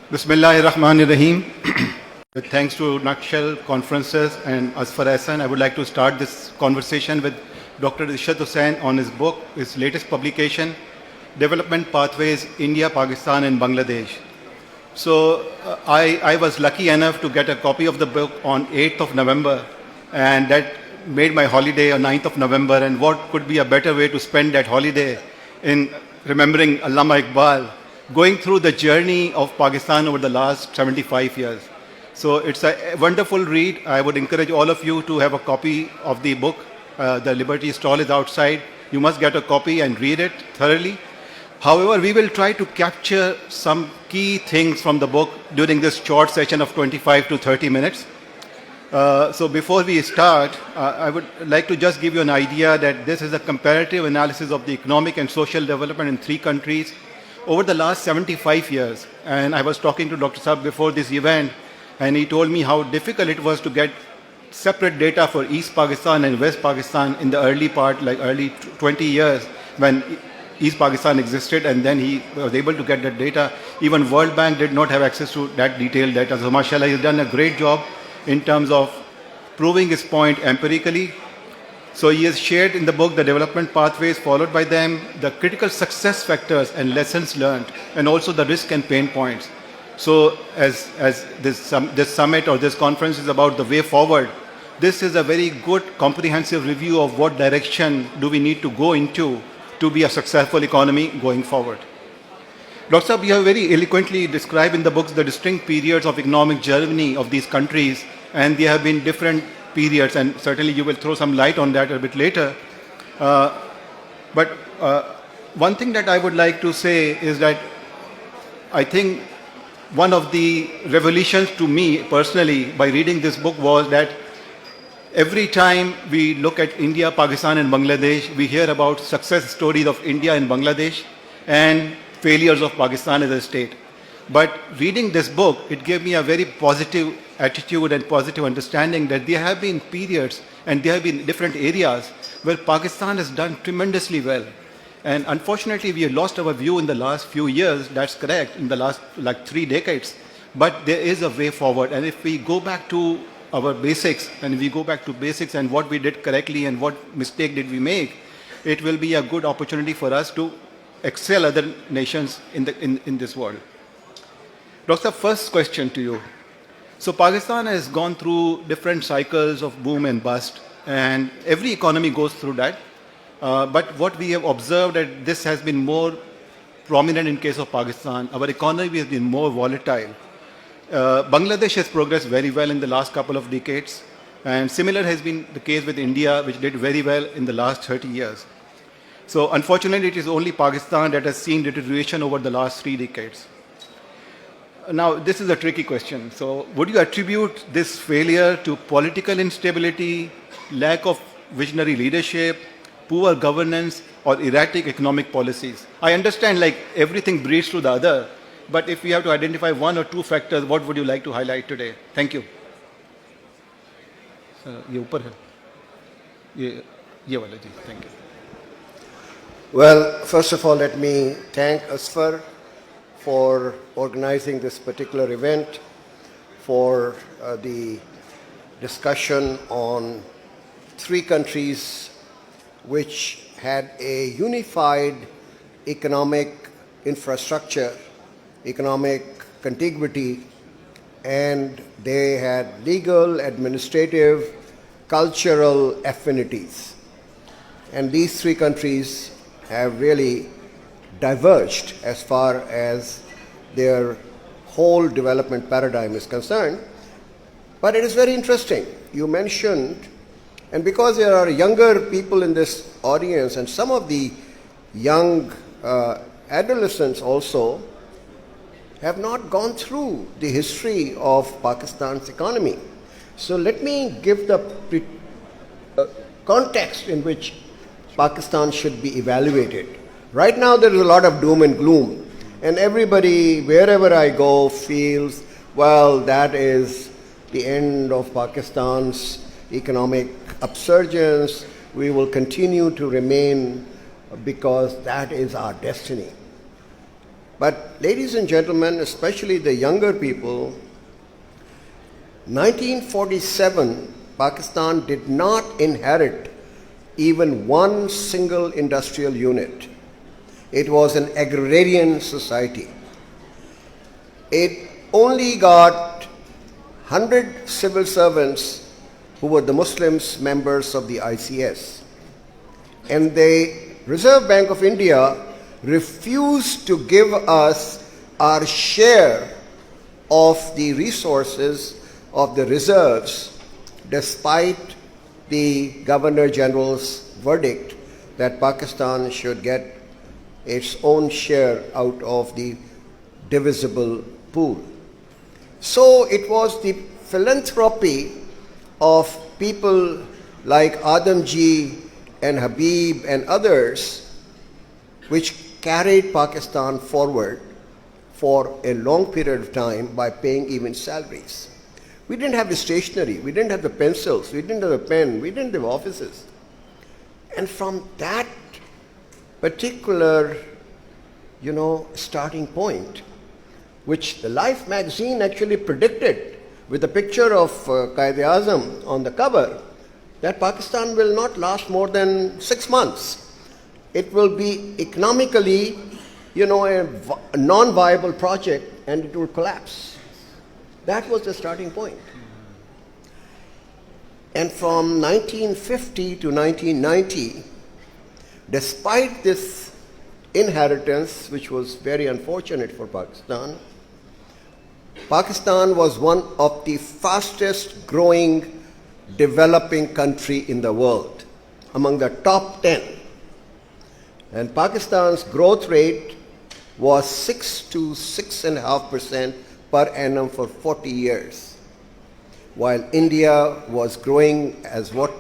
Bismillahirrahmanirrahim. With thanks to Nutshell Conferences and Asfar Hassan, I would like to start this conversation with Dr. Ishrat Husain on his book, his latest publication, Development Pathways, India, Pakistan and Bangladesh. So I was lucky enough to get a copy of the book on 8th of November, and that made my holiday on 9th of November. And what could be a better way to spend that holiday in remembering Allama Iqbal, going through the journey of Pakistan over the last 75 years. So it's a wonderful read. I would encourage all of you to have a copy of the book. The Liberty stall is outside. You must get a copy and read it thoroughly. However, we will try to capture some key things from the book during this short session of 25 to 30 minutes. So before we start, I would like to just give you an idea that this is a comparative analysis of the economic and social development in 3 countries over the last 75 years. And I was talking to Dr. Saab before this event, and he told me how difficult it was to get separate data for East Pakistan and West Pakistan in the early part, like early 20 years when East Pakistan existed, and then he was able to get that data. Even World Bank did not have access to that detailed data. So mashallah, he's done a great job in terms of proving his point empirically. So he has shared in the book the development pathways followed by them, the critical success factors and lessons learned, and also the risk and pain points. So as this summit or this conference is about the way forward, this is a very good comprehensive review of what direction do we need to go into to be a successful economy going forward. Dr. Saab, you have very eloquently described in the books the distinct periods of economic journey of these countries, and there have been different periods, and certainly you will throw some light on that a bit later. But one thing that I would like to say is that I think one of the revelations to me personally by reading this book was that every time we look at India, Pakistan and Bangladesh, we hear about success stories of India and Bangladesh and failures of Pakistan as a state. But reading this book, it gave me a very positive attitude and positive understanding that there have been periods and there have been different areas where Pakistan has done tremendously well. And unfortunately, we have lost our view in the last few years. That's correct, in the last 3 decades. But there is a way forward. And if we go back to our basics, and we go back to basics and what we did correctly and what mistake did we make, it will be a good opportunity for us to excel other nations in this world. Dr. First question to you. So Pakistan has gone through different cycles of boom and bust, and every economy goes through that. But what we have observed that this has been more prominent in case of Pakistan. Our economy has been more volatile. Bangladesh has progressed very well in the last couple of decades, and similar has been the case with India, which did very well in the last 30 years. So unfortunately, it is only Pakistan that has seen deterioration over the last 3 decades. Now, this is a tricky question. So would you attribute this failure to political instability, lack of visionary leadership, poor governance, or erratic economic policies? I understand like everything breeds to the other, but if we have to identify 1 or 2 factors, what would you like to highlight today? Thank you. ये ऊपर है. ये वाला जी. Thank you. Well, first of all, let me thank Asfar for organizing this particular event, for the discussion on 3 countries which had a unified economic infrastructure, economic contiguity, and they had legal, administrative, cultural affinities. And these 3 countries have really diverged as far as their whole development paradigm is concerned. But it is very interesting. You mentioned, and because there are younger people in this audience and some of the young adolescents also have not gone through the history of Pakistan's economy. So let me give the context in which Pakistan should be evaluated. Right now there is a lot of doom and gloom, and everybody, wherever I go, feels, well, that is the end of Pakistan's economic upsurgence. We will continue to remain because that is our destiny. But ladies and gentlemen, especially the younger people, 1947, Pakistan did not inherit even one single industrial unit. It was an agrarian society. It only got 100 civil servants who were the Muslims members of the ICS. And the Reserve Bank of India refused to give us our share of the resources of the reserves, despite the Governor General's verdict that Pakistan should get its own share out of the divisible pool. So it was the philanthropy of people like Adamji and Habib and others which carried Pakistan forward for a long period of time by paying even salaries. We didn't have the stationery, we didn't have the pencils, we didn't have the pen, we didn't have offices. And from that particular, starting point, which the Life magazine actually predicted with a picture of Quaid-e-Azam on the cover, that Pakistan will not last more than 6 months. It will be economically, a non-viable project, and it will collapse. That was the starting point. And from 1950 to 1990, despite this inheritance, which was very unfortunate for Pakistan, Pakistan was one of the fastest growing developing country in the world, among the top 10. And Pakistan's growth rate was 6 to 6.5% per annum for 40 years, while India was growing as what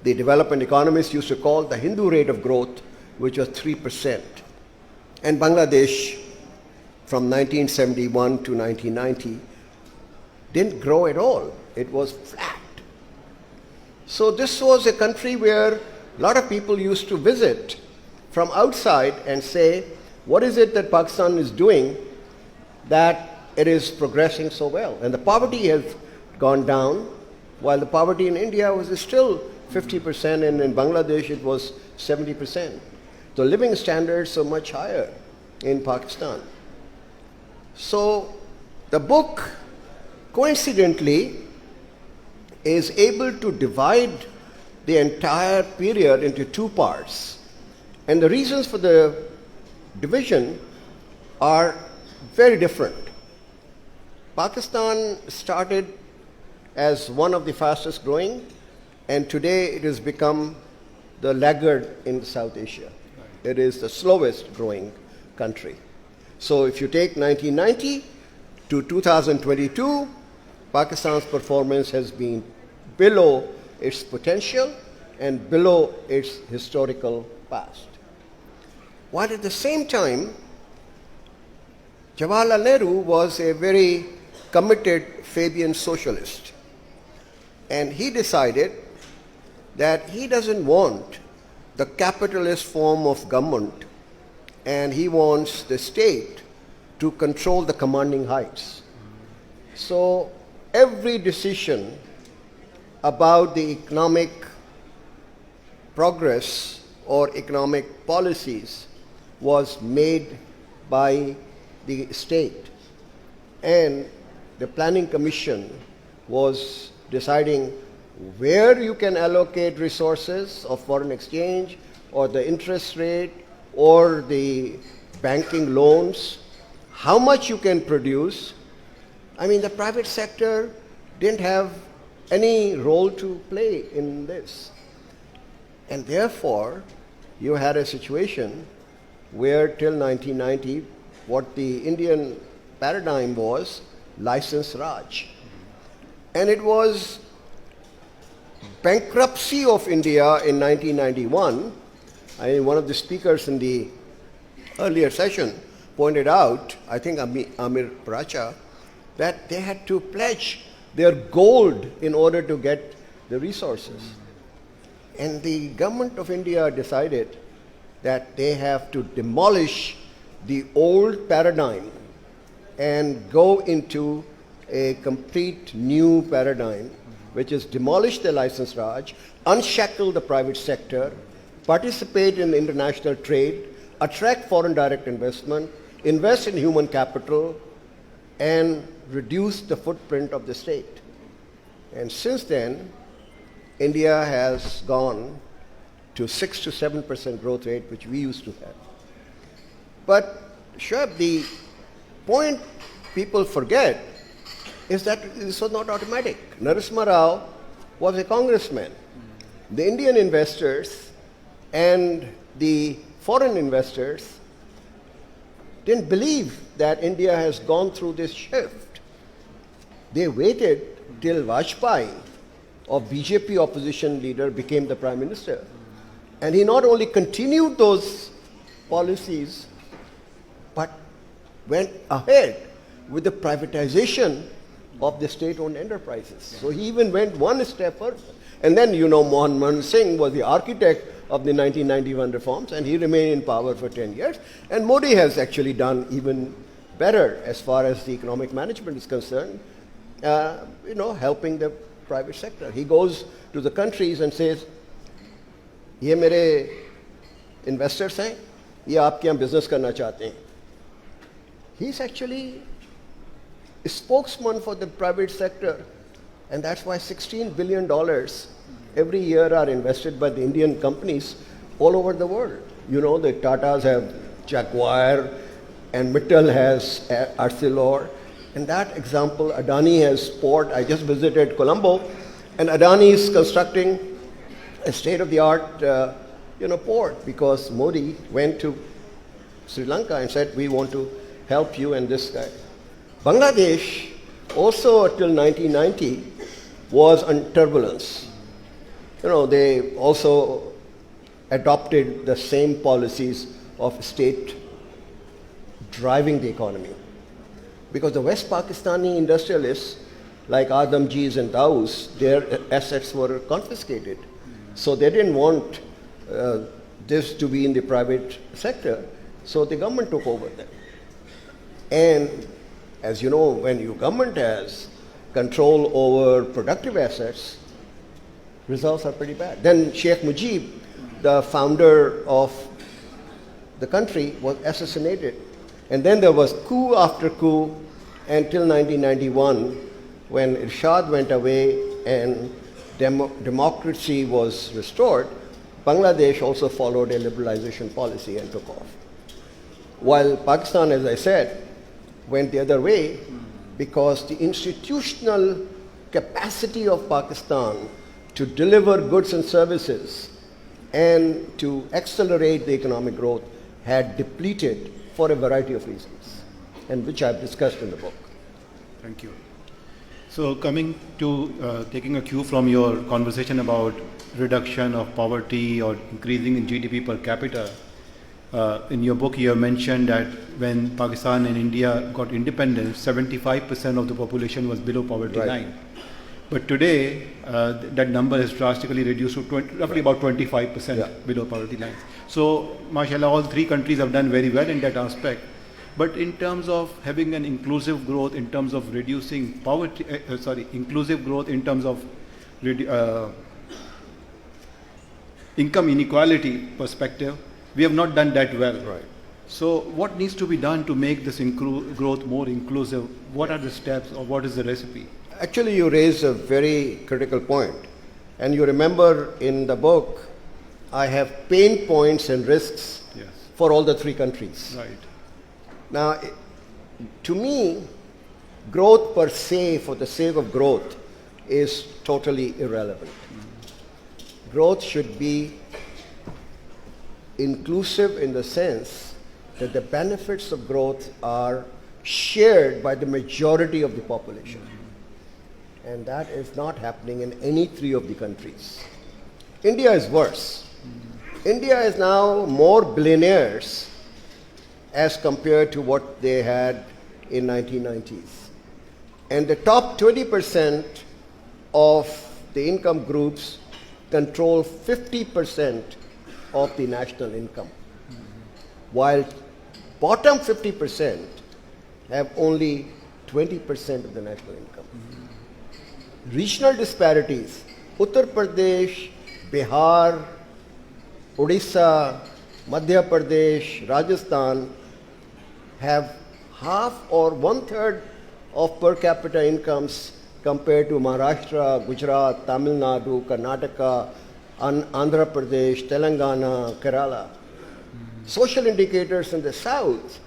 the development economists used to call the Hindu rate of growth, which was 3%. And Bangladesh, from 1971 to 1990, didn't grow at all. It was flat. So this was a country where a lot of people used to visit from outside and say, what is it that Pakistan is doing that it is progressing so well? And the poverty has gone down, while the poverty in India was still 50%, and in Bangladesh it was 70%. The living standards are much higher in Pakistan. So the book, coincidentally, is able to divide the entire period into 2 parts. And the reasons for the division are very different. Pakistan started as one of the fastest growing, and today it has become the laggard in South Asia. It is the slowest growing country. So if you take 1990 to 2022, Pakistan's performance has been below its potential and below its historical past. While at the same time, Jawaharlal Nehru was a very committed Fabian socialist. And he decided that he doesn't want the capitalist form of government, and he wants the state to control the commanding heights. So every decision about the economic progress or economic policies was made by the state, and the planning commission was deciding where you can allocate resources of foreign exchange or the interest rate or the banking loans, how much you can produce. I mean, the private sector didn't have any role to play in this. And therefore, you had a situation where till 1990, what the Indian paradigm was license Raj. And it was bankruptcy of India in 1991. One of the speakers in the earlier session pointed out, I think Amir Pracha, that they had to pledge their gold in order to get the resources. And the government of India decided that they have to demolish the old paradigm and go into a complete new paradigm, which is demolish the license Raj, unshackle the private sector, participate in international trade, attract foreign direct investment, invest in human capital, and reduce the footprint of the state. And since then, India has gone to 6 to 7% growth rate, which we used to have. But Shoaib, the point people forget is that this was not automatic. Narasimha Rao was a congressman. The Indian investors and the foreign investors didn't believe that India has gone through this shift. They waited till Vajpayee, of BJP opposition leader, became the prime minister. And he not only continued those policies, but went ahead with the privatization of the state-owned enterprises. So he even went one step further. And then, Manmohan Singh was the architect of the 1991 reforms, and he remained in power for 10 years. And Modi has actually done even better as far as the economic management is concerned, helping the private sector. He goes to the countries and says, ये मेरे investors हैं, ये आपके यहाँ business करना चाहते हैं. He's actually a spokesman for the private sector, and that's why $16 billion every year are invested by the Indian companies all over the world. The Tatas have Jaguar, and Mittal has Arcelor. In that example, Adani has port. I just visited Colombo, and Adani is constructing a state-of-the-art, port, because Modi went to Sri Lanka and said, we want to help you and this guy. Bangladesh, also till 1990, was on turbulence. They also adopted the same policies of state driving the economy. Because the West Pakistani industrialists, like Adamjis and Daus, their assets were confiscated. So they didn't want this to be in the private sector, so the government took over them. And as you know, when your government has control over productive assets, results are pretty bad. Then Sheikh Mujib, the founder of the country, was assassinated. And then there was coup after coup until 1991, when Irshad went away and democracy was restored. Bangladesh also followed a liberalization policy and took off. While Pakistan, as I said, went the other way, because the institutional capacity of Pakistan to deliver goods and services and to accelerate the economic growth had depleted for a variety of reasons, and which I've discussed in the book. Thank you. So coming to taking a cue from your conversation about reduction of poverty or increasing in GDP per capita, in your book you have mentioned that when Pakistan and India got independence, 75% of the population was below poverty line. But today, that number is drastically reduced to roughly about 25% below poverty line. So, mashallah, all three countries have done very well in that aspect. But in terms of having an inclusive growth, in terms of reducing poverty, inclusive growth in terms of income inequality perspective, we have not done that well. Right. So what needs to be done to make this growth more inclusive? What are the steps, or what is the recipe? Actually, you raise a very critical point. And you remember in the book, I have pain points and risks for all the three countries. Right. Now, to me, growth per se, for the sake of growth, is totally irrelevant. Growth should be inclusive in the sense that the benefits of growth are shared by the majority of the population. And that is not happening in any three of the countries. India is worse. India is now more billionaires as compared to what they had in 1990s. And the top 20% of the income groups control 50% of the national income, while bottom 50% have only 20% of the national income. Regional disparities, Uttar Pradesh, Bihar, Odisha, Madhya Pradesh, Rajasthan have half or one-third of per capita incomes compared to Maharashtra, Gujarat, Tamil Nadu, Karnataka, Andhra Pradesh, Telangana, Kerala. Social indicators in the south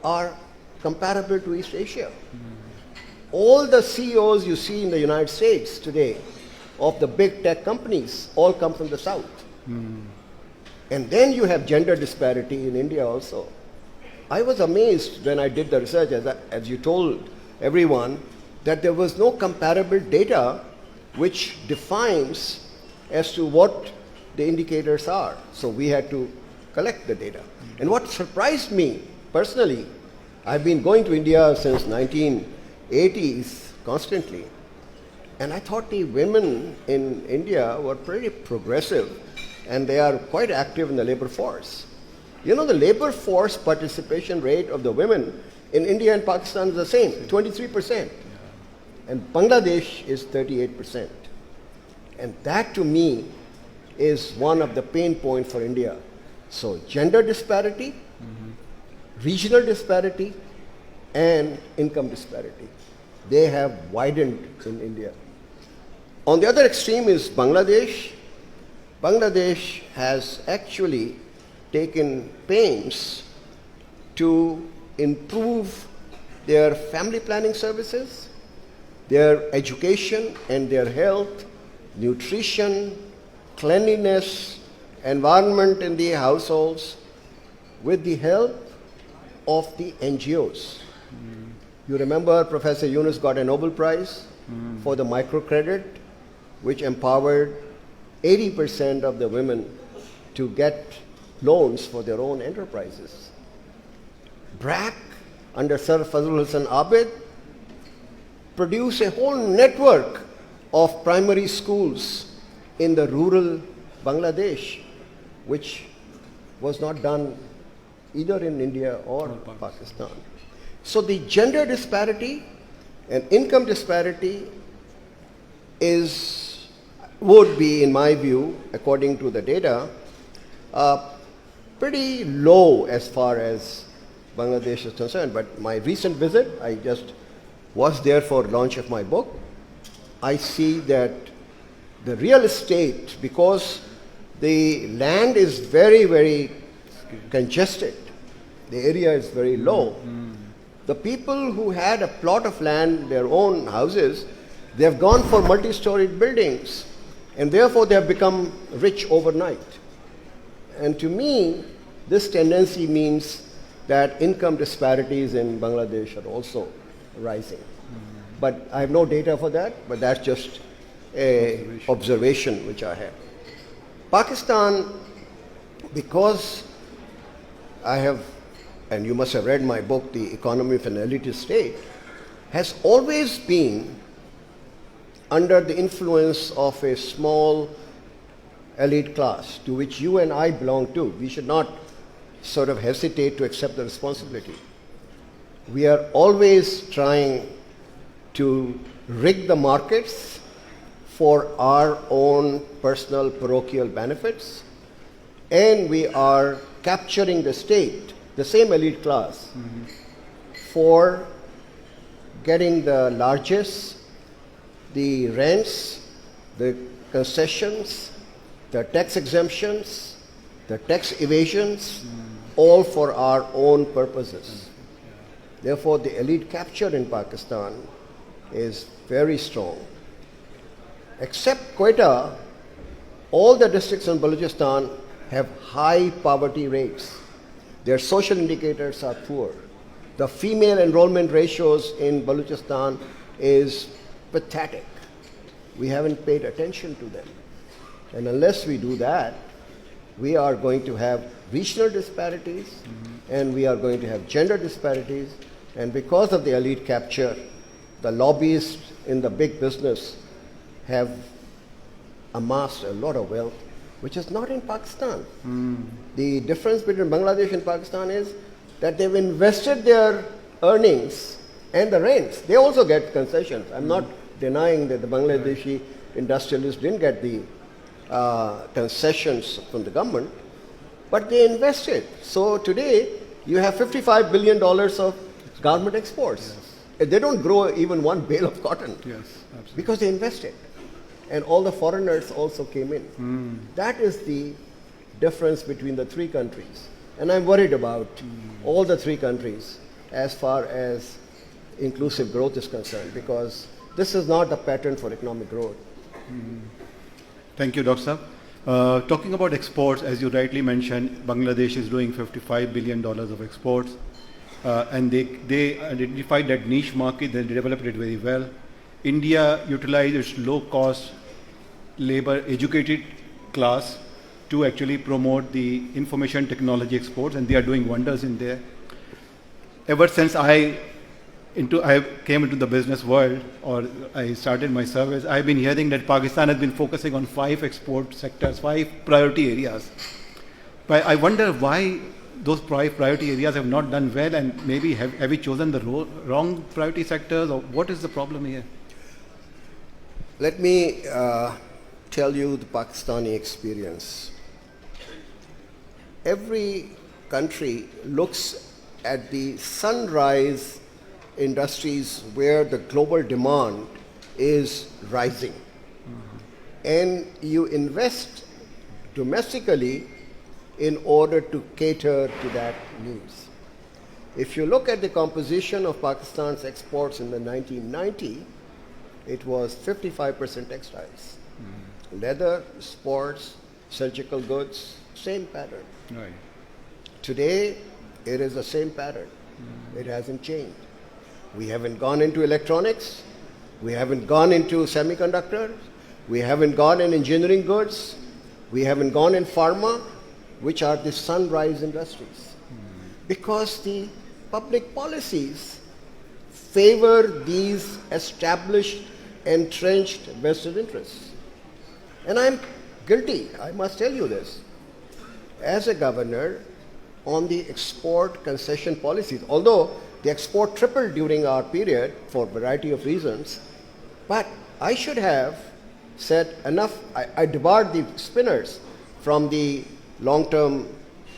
are comparable to East Asia. All the CEOs you see in the United States today of the big tech companies all come from the south. And then you have gender disparity in India also. I was amazed when I did the research, as you told everyone, that there was no comparable data which defines as to what the indicators are. So we had to collect the data. And what surprised me personally, I've been going to India since 1980s constantly, and I thought the women in India were pretty progressive, and they are quite active in the labor force. You know, the labor force participation rate of the women in India and Pakistan is the same, 23%. And Bangladesh is 38%. And that to me is one of the pain points for India. So gender disparity, regional disparity, and income disparity. They have widened in India. On the other extreme is Bangladesh. Bangladesh has actually taken pains to improve their family planning services, their education and their health, nutrition, cleanliness, environment in the households, with the help of the NGOs. You remember Professor Yunus got a Nobel Prize for the microcredit, which empowered 80% of the women to get loans for their own enterprises. BRAC, under Sir Fazlul Hasan Abid, produced a whole network of primary schools in the rural Bangladesh, which was not done either in India or Pakistan. So the gender disparity and income disparity would be, in my view, according to the data, pretty low as far as Bangladesh is concerned. But my recent visit, I just was there for launch of my book. I see that the real estate, because the land is very, very congested, the area is very low. The people who had a plot of land, their own houses, they have gone for multi-storied buildings, and therefore they have become rich overnight. And to me, this tendency means that income disparities in Bangladesh are also rising. But I have no data for that, but that's just an observation which I have. Pakistan, because I have, and you must have read my book, The Economy of an Elitist State, has always been under the influence of a small elite class to which you and I belong to. We should not sort of hesitate to accept the responsibility. We are always trying to rig the markets for our own personal parochial benefits, and we are capturing the state, the same elite class, for getting the largesse, the rents, the concessions, the tax exemptions, the tax evasions, all for our own purposes. Therefore, the elite capture in Pakistan is very strong. Except Quetta, all the districts in Balochistan have high poverty rates. Their social indicators are poor. The female enrollment ratios in Balochistan is pathetic. We haven't paid attention to them. And unless we do that, we are going to have regional disparities, and we are going to have gender disparities. And because of the elite capture, the lobbyists in the big business have amassed a lot of wealth, which is not in Pakistan. The difference between Bangladesh and Pakistan is that they've invested their earnings and the rents. They also get concessions. I'm not denying that the Bangladeshi industrialists didn't get the concessions from the government, but they invested. So today, you have $55 billion of garment exports. Yes. They don't grow even one bale of cotton. Yes, absolutely. Because they invested. And all the foreigners also came in. That is the difference between the three countries. And I'm worried about all the three countries as far as inclusive growth is concerned, because this is not a pattern for economic growth. Thank you, Dr. Saab. Talking about exports, as you rightly mentioned, Bangladesh is doing $55 billion of exports. And they identified that niche market, they developed it very well. India utilized its low-cost labor educated class to actually promote the information technology exports, and they are doing wonders in there. Ever since I came into the business world, or I started my service, I've been hearing that Pakistan has been focusing on 5 export sectors, 5 priority areas. But I wonder why those 5 priority areas have not done well, and maybe have we chosen the wrong priority sectors, or what is the problem here? Let me tell you the Pakistani experience. Every country looks at the sunrise industries where the global demand is rising. And you invest domestically in order to cater to that needs. If you look at the composition of Pakistan's exports in the 1990s, it was 55% textiles. Leather, sports, surgical goods, same pattern. Right. Today, it is the same pattern. It hasn't changed. We haven't gone into electronics. We haven't gone into semiconductors. We haven't gone in engineering goods. We haven't gone in pharma, which are the sunrise industries. Because the public policies favor these established, entrenched vested interests. And I'm guilty, I must tell you this. As a governor, on the export concession policies, although the export tripled during our period for a variety of reasons, but I should have said enough. I debarred the spinners from the long-term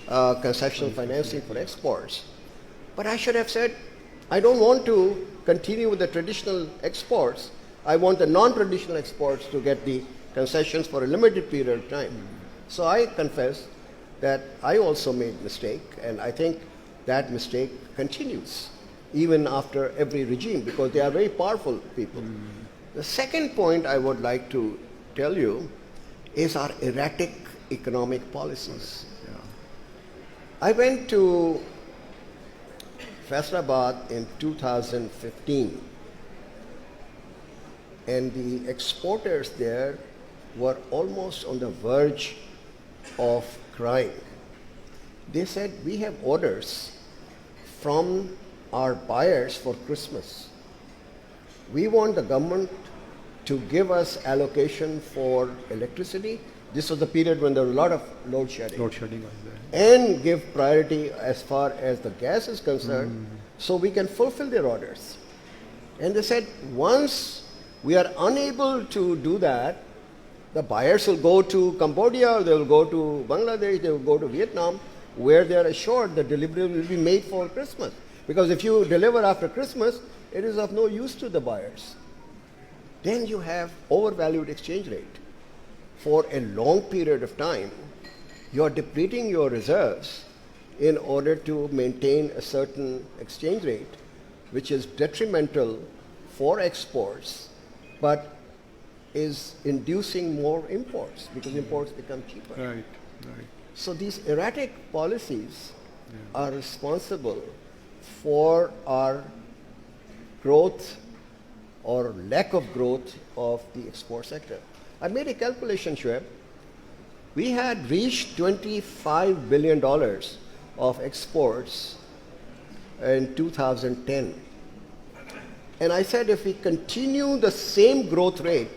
concessional financing for exports. But I should have said, I don't want to continue with the traditional exports. I want the non-traditional exports to get the concessions for a limited period of time. So I confess that I also made a mistake, and I think that mistake continues even after every regime, because they are very powerful people. The second point I would like to tell you is our erratic economic policies. I went to Faisalabad in 2015, and the exporters there were almost on the verge of crying. They said, we have orders from our buyers for Christmas. We want the government to give us allocation for electricity. This was the period when there was a lot of load shedding. Load shedding was there. And give priority as far as the gas is concerned, so we can fulfill their orders. And they said, once we are unable to do that, the buyers will go to Cambodia, or they will go to Bangladesh, they will go to Vietnam, where they are assured the delivery will be made for Christmas. Because if you deliver after Christmas, it is of no use to the buyers. Then you have overvalued exchange rate. For a long period of time, you are depleting your reserves in order to maintain a certain exchange rate, which is detrimental for exports, but is inducing more imports, because imports become cheaper. Right. So these erratic policies are responsible for our growth or lack of growth of the export sector. I made a calculation, Shoaib. We had reached $25 billion of exports in 2010. And I said, if we continue the same growth rate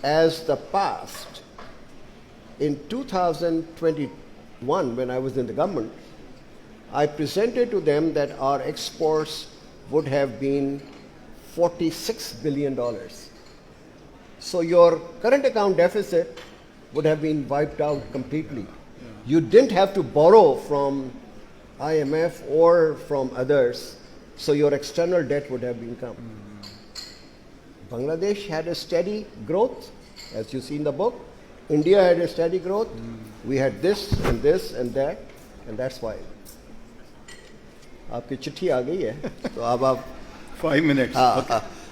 as the past, in 2021, when I was in the government, I presented to them that our exports would have been $46 billion. So your current account deficit would have been wiped out completely. You didn't have to borrow from IMF or from others, so your external debt would have been come. Bangladesh had a steady growth, as you see in the book. India had a steady growth. We had this and that, and that's why. आपकी चिट्ठी आ गई है, तो अब आप 5 minutes.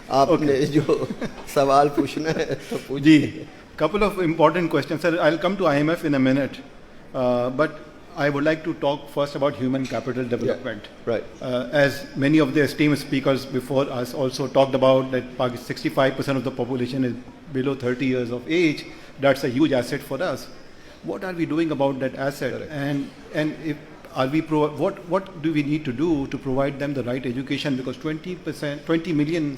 आपने जो सवाल पूछना है तो पूछिए. Ji, couple of important questions, sir. I'll come to IMF in a minute, but I would like to talk first about human capital development. Yeah, right. As many of the esteemed speakers before us also talked about, that 65% of the population is below 30 years of age. That's a huge asset for us. What are we doing about that asset? Correct. And if are we what do we need to do to provide them the right education? Because 20 million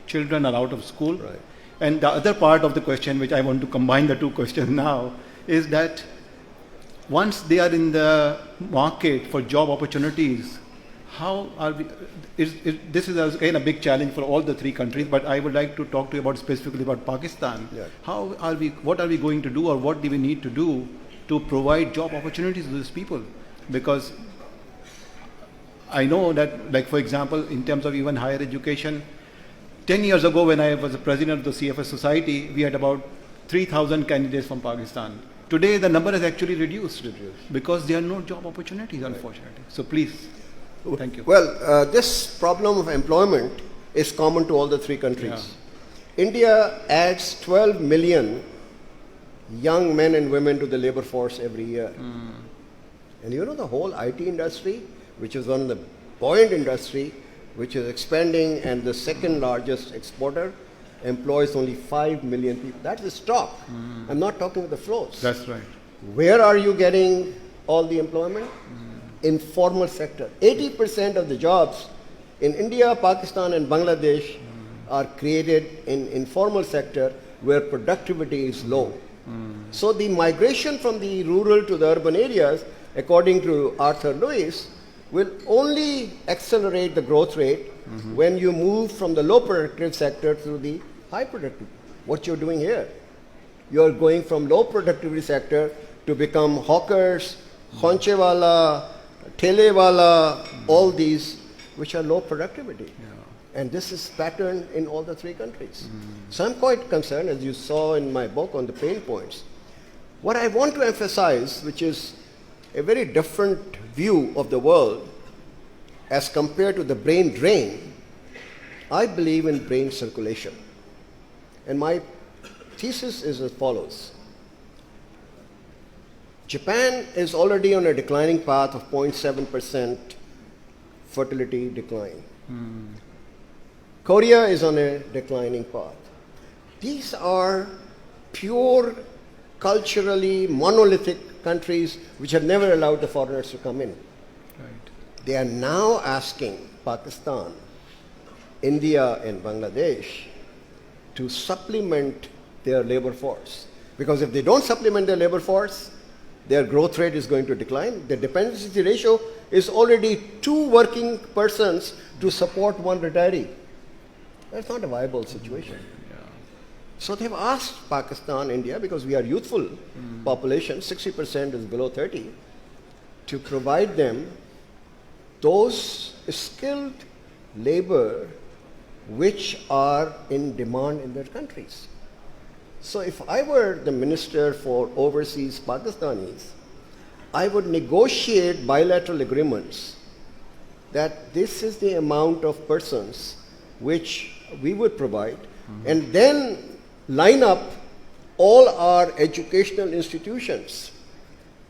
children are out of school. Right. And the other part of the question, which I want to combine the two questions now, is that once they are in the market for job opportunities, how are we? This is again a big challenge for all the three countries. But I would like to talk to you about specifically about Pakistan. Yeah. How are we? What are we going to do, or what do we need to do to provide job opportunities to these people? Because I know that, like for example, in terms of even higher education, 10 years ago when I was the president of the CFS Society, we had about 3,000 candidates from Pakistan. Today the number has actually reduced because there are no job opportunities, unfortunately. So please, thank you. Well, this problem of employment is common to all the three countries. Yeah. India adds 12 million young men and women to the labor force every year. And you know, the whole IT industry, which is one of the buoyant industry, which is expanding and the second largest exporter, employs only 5 million people. That's the stock. I'm not talking about the flows. That's right. Where are you getting all the employment? Informal sector. 80% of the jobs in India, Pakistan and Bangladesh are created in informal sector where productivity is low. So the migration from the rural to the urban areas, according to Arthur Lewis, will only accelerate the growth rate when you move from the low productive sector to the high productive. What you're doing here, you're going from low productivity sector to become hawkers, khonchewala, telewala, all these which are low productivity. And this is patterned in all the three countries. So I'm quite concerned, as you saw in my book on the pain points. What I want to emphasize, which is a very different view of the world as compared to the brain drain, I believe in brain circulation. And my thesis is as follows. Japan is already on a declining path of 0.7% fertility decline. Korea is on a declining path. These are pure, culturally monolithic countries which have never allowed the foreigners to come in. Right. They are now asking Pakistan, India and Bangladesh to supplement their labor force. Because if they don't supplement their labor force, their growth rate is going to decline. The dependency ratio is already 2 working persons to support 1 retiree. That's not a viable situation. So they've asked Pakistan, India, because we are youthful population, 60% is below 30, to provide them those skilled labor which are in demand in their countries. So if I were the minister for overseas Pakistanis, I would negotiate bilateral agreements that this is the amount of persons which we would provide, and then line up all our educational institutions.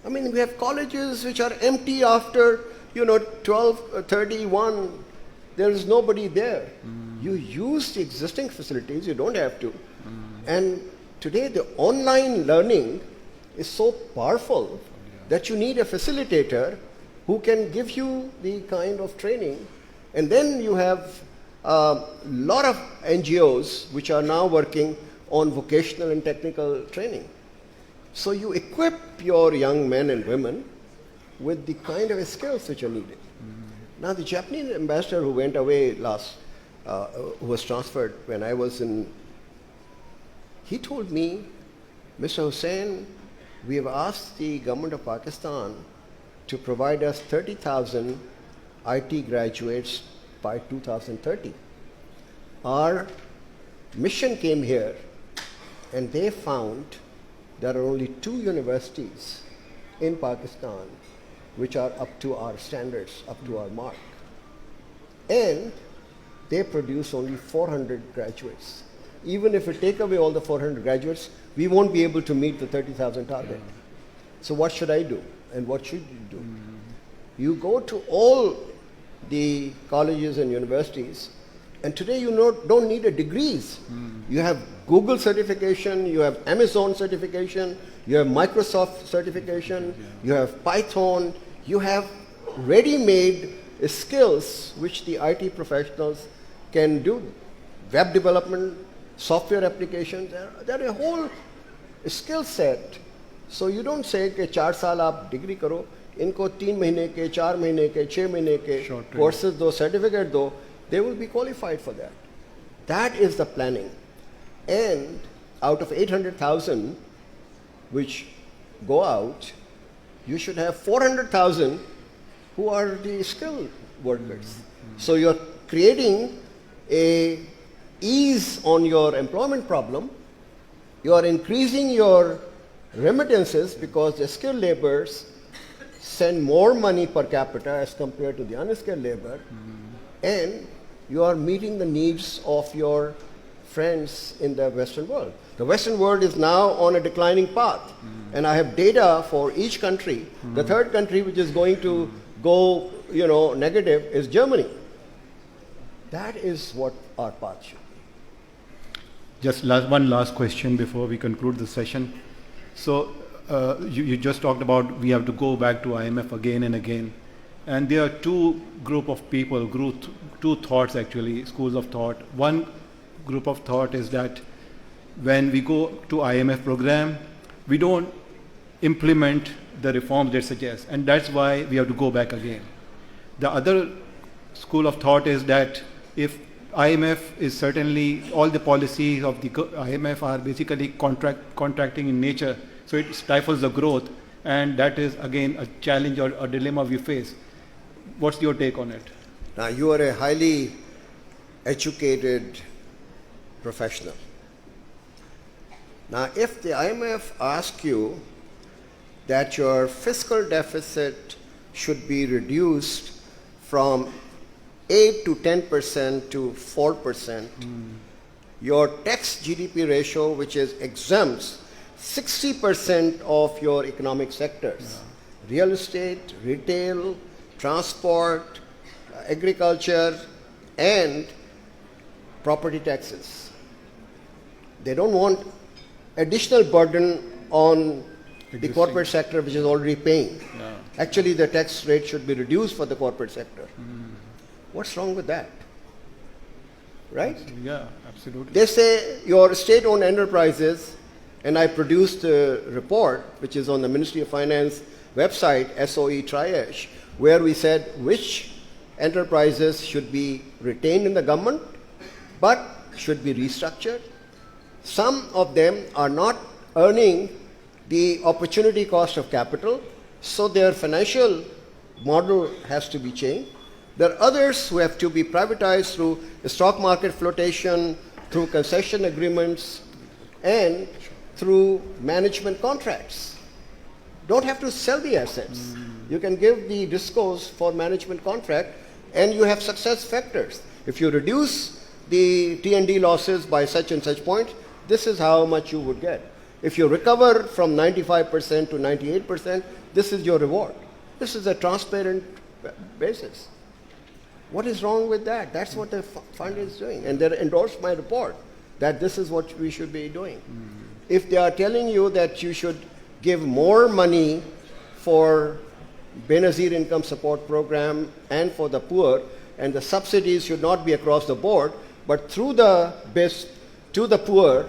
I mean, we have colleges which are empty after, 12, 31. There is nobody there. You use the existing facilities, you don't have to. And today the online learning is so powerful that you need a facilitator who can give you the kind of training. And then you have a lot of NGOs which are now working on vocational and technical training. So you equip your young men and women with the kind of skills which are needed. Now, the Japanese ambassador who went away who was transferred when I was in, he told me, Mr. Hussain, we have asked the government of Pakistan to provide us 30,000 IT graduates by 2030. Our mission came here and they found there are only 2 universities in Pakistan which are up to our standards, up to our mark. And they produce only 400 graduates. Even if we take away all the 400 graduates, we won't be able to meet the 30,000 target. So what should I do? And what should you do? You go to all the colleges and universities, and today you don't need a degrees. You have Google certification, you have Amazon certification, you have Microsoft certification, you have Python, you have ready-made skills which the IT professionals can do. Web development, software applications, there are a whole skill set. So you don't say कि 4 साल आप degree करो, इनको 3 महीने के, 4 महीने के, 6 महीने के courses दो, certificate दो, they will be qualified for that. That is the planning. And out of 800,000 which go out, you should have 400,000 who are the skilled workers. So you're creating a ease on your employment problem. You are increasing your remittances because the skilled laborers send more money per capita as compared to the unskilled labor, and you are meeting the needs of your friends in the Western world. The Western world is now on a declining path, and I have data for each country. The third country which is going to go, negative is Germany. That is what our path should be. Just one last question before we conclude the session. So you just talked about we have to go back to IMF again and again. And there are 2 group of people, two thoughts actually, schools of thought. One group of thought is that when we go to IMF program, we don't implement the reforms they suggest. And that's why we have to go back again. The other school of thought is that if IMF is certainly, all the policies of the IMF are basically contracting in nature, so it stifles the growth, and that is again a challenge or a dilemma we face. What's your take on it? Now, you are a highly educated professional. Now, if the IMF asks you that your fiscal deficit should be reduced from 8 to 10% to 4%, your tax GDP ratio, which is exempts 60% of your economic sectors, real estate, retail, transport, agriculture, and property taxes. They don't want additional burden on the corporate sector, which is already paying. Actually, the tax rate should be reduced for the corporate sector. What's wrong with that? Right? Yeah, absolutely. They say your state-owned enterprises, and I produced a report which is on the Ministry of Finance website, SOE Triage, where we said which enterprises should be retained in the government but should be restructured. Some of them are not earning the opportunity cost of capital, so their financial model has to be changed. There are others who have to be privatized through stock market flotation, through concession agreements, and through management contracts. Don't have to sell the assets. You can give the discos for management contract, and you have success factors. If you reduce the T&D losses by such and such point, this is how much you would get. If you recover from 95% to 98%, this is your reward. This is a transparent basis. What is wrong with that? That's what the fund is doing. And they endorsed my report that this is what we should be doing. If they are telling you that you should give more money for Benazir income support program and for the poor, and the subsidies should not be across the board, but through the best to the poor,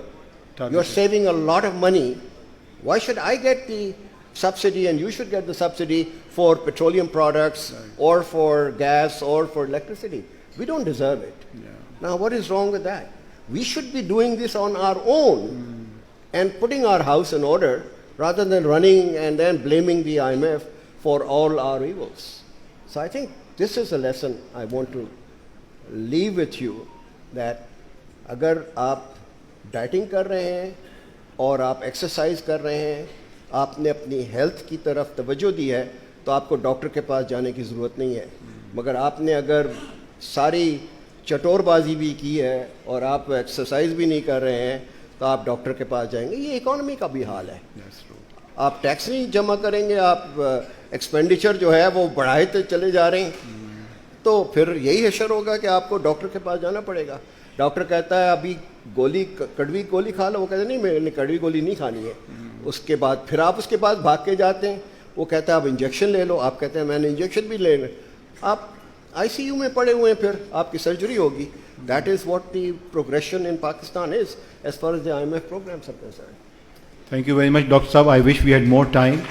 you're saving a lot of money. Why should I get the subsidy, and you should get the subsidy for petroleum products or for gas or for electricity. We don't deserve it. Now, what is wrong with that? We should be doing this on our own and putting our house in order rather than running and then blaming the IMF for all our evils. So I think this is a lesson I want to leave with you, that अगर आप dieting कर रहे हैं और आप exercise कर रहे हैं, आपने अपनी हेल्थ की तरफ तवज्जो दी है, तो आपको डॉक्टर के पास जाने की ज़रूरत नहीं है. मगर आपने अगर सारी चटोरबाजी भी की है और आप एक्सरसाइज भी नहीं कर रहे हैं, तो आप डॉक्टर के पास जाएंगे. ये इकोनॉमी का भी हाल है. आप टैक्स नहीं जमा करेंगे, आप एक्सपेंडिचर जो है वो बढ़ाते चले जा रहे हैं, तो फिर यही हशर होगा कि आपको डॉक्टर के पास जाना पड़ेगा. डॉक्टर कहता है अभी गोली, कड़वी गोली खा लो. वो कहते नहीं, मैंने कड़वी गोली नहीं खानी है. उसके बाद फिर आप उसके बाद भाग के जाते हैं. वो कहता है आप इंजेक्शन ले लो. आप कहते हैं मैंने इंजेक्शन भी ले लें. आप आईसीयू में पड़े हुए हैं, फिर आपकी सर्जरी होगी. That is what the progression in Pakistan is as far as the IMF programs are concerned. Thank you very much, Dr. Saab. I wish we had more time.